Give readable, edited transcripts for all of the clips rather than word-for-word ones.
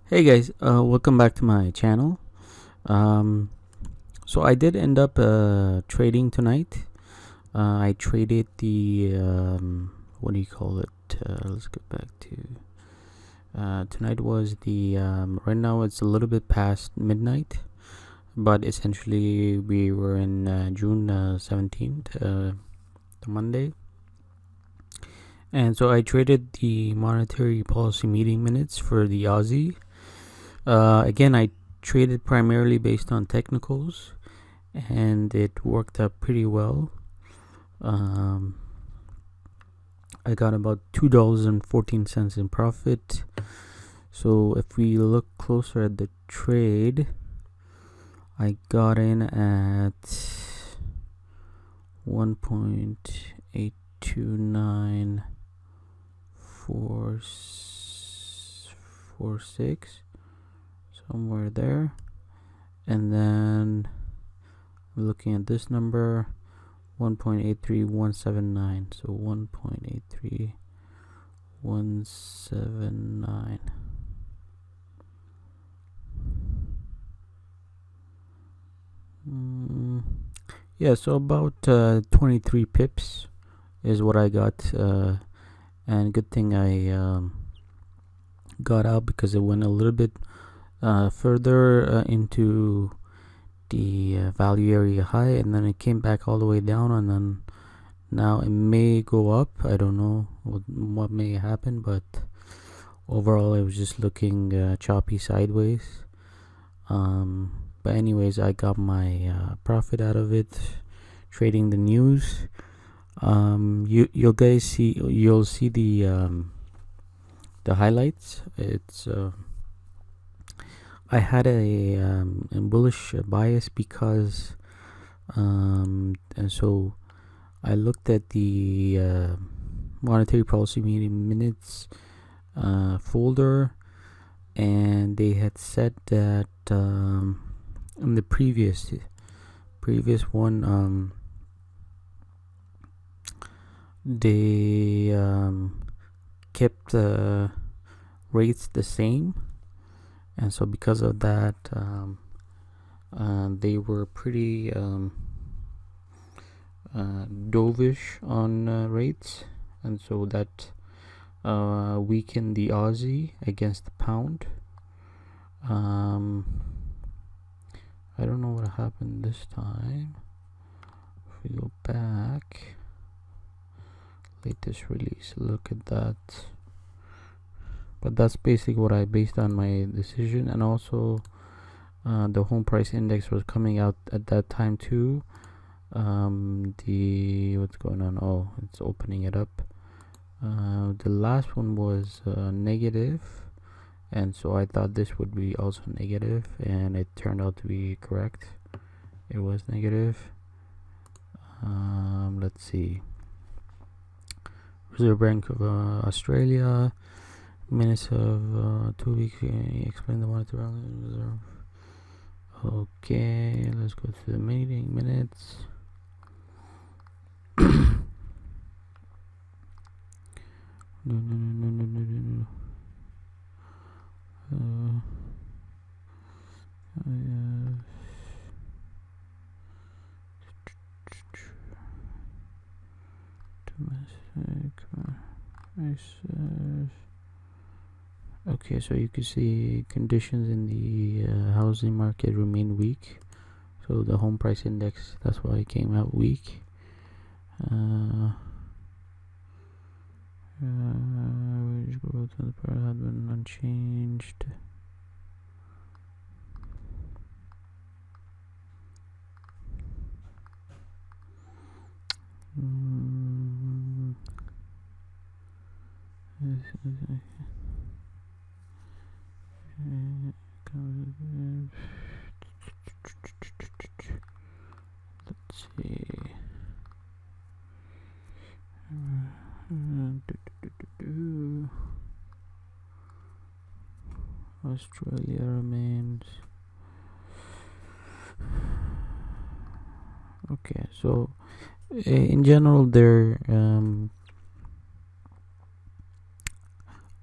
Hey guys, welcome back to my channel. Um, so I did end up trading tonight. I traded the what do you call it? Let's get back to tonight was the right now it's a little bit past midnight, but essentially we were in June 17th, the Monday, and so I traded the monetary policy meeting minutes for the Aussie. Again, I traded primarily based on technicals, and it worked out pretty well. I got about $2.14 in profit. So if we look closer at the trade, I got in at 1.82946, somewhere there. And then looking at this number, 1.83179, so 1.83179. Yeah, so about 23 pips is what I got, and good thing I got out because it went a little bit further into the value area high, and then it came back all the way down, and then now it may go up. I don't know what may happen, but overall it was just looking choppy sideways. But anyways, I got my profit out of it trading the news. You'll guys you'll see the highlights. It's I had a bullish bias because and so I looked at the monetary policy meeting minutes folder, and they had said that in the previous one they kept the rates the same, and so because of that they were pretty dovish on rates, and so that weakened the Aussie against the pound. I don't know what happened this time. If we go back, latest release, look at that. But that's basically what I based on my decision, and also the home price index was coming out at that time too. What's going on? Oh, it's opening it up. The last one was negative, and so I thought this would be also negative, and it turned out to be correct. It was negative. Let's see. Reserve Bank of Australia, minutes of 2 weeks. Explain the monetary reserve. Okay, let's go to the meeting minutes. No. Okay, so you can see conditions in the housing market remain weak. So the home price index, that's why it came out weak. Wage growth in the period had been unchanged. Let's see. Australia remains okay. So in general, they're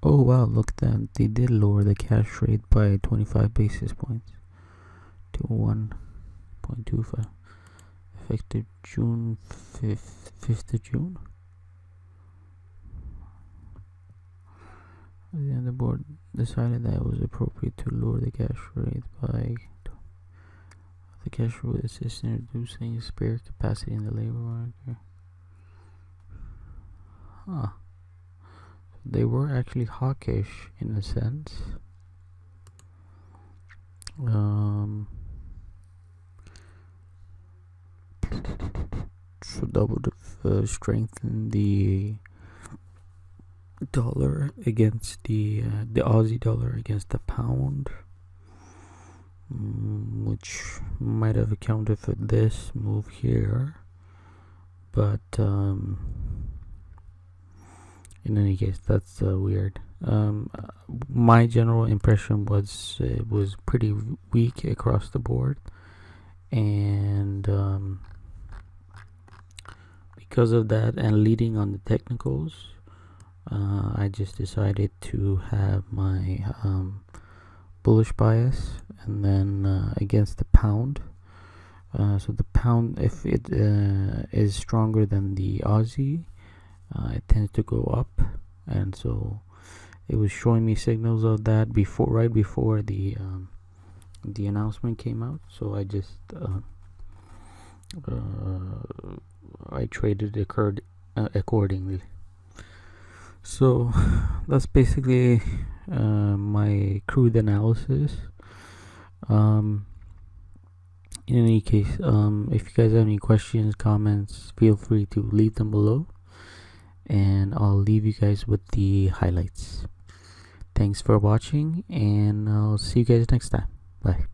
Oh wow, look at that. They did lower the cash rate by 25 basis points to 1.25. Effective June 5th of June. Then the board decided that it was appropriate to lower the cash rate by the cash rate assist in reducing spare capacity in the labor market. Huh. They were actually hawkish in a sense. So that would have strengthened the dollar against the Aussie dollar against the pound, which might have accounted for this move here, but in any case, that's weird. My general impression was it was pretty weak across the board, and because of that, and leading on the technicals, I just decided to have my bullish bias, and then against the pound. So the pound, if it is stronger than the Aussie, it tends to go up, and so it was showing me signals of that right before the announcement came out. So I just I traded accordingly. So that's basically my crude analysis. In any case, if you guys have any questions, comments, feel free to leave them below, and I'll leave you guys with the highlights. Thanks for watching, and I'll see you guys next time. Bye.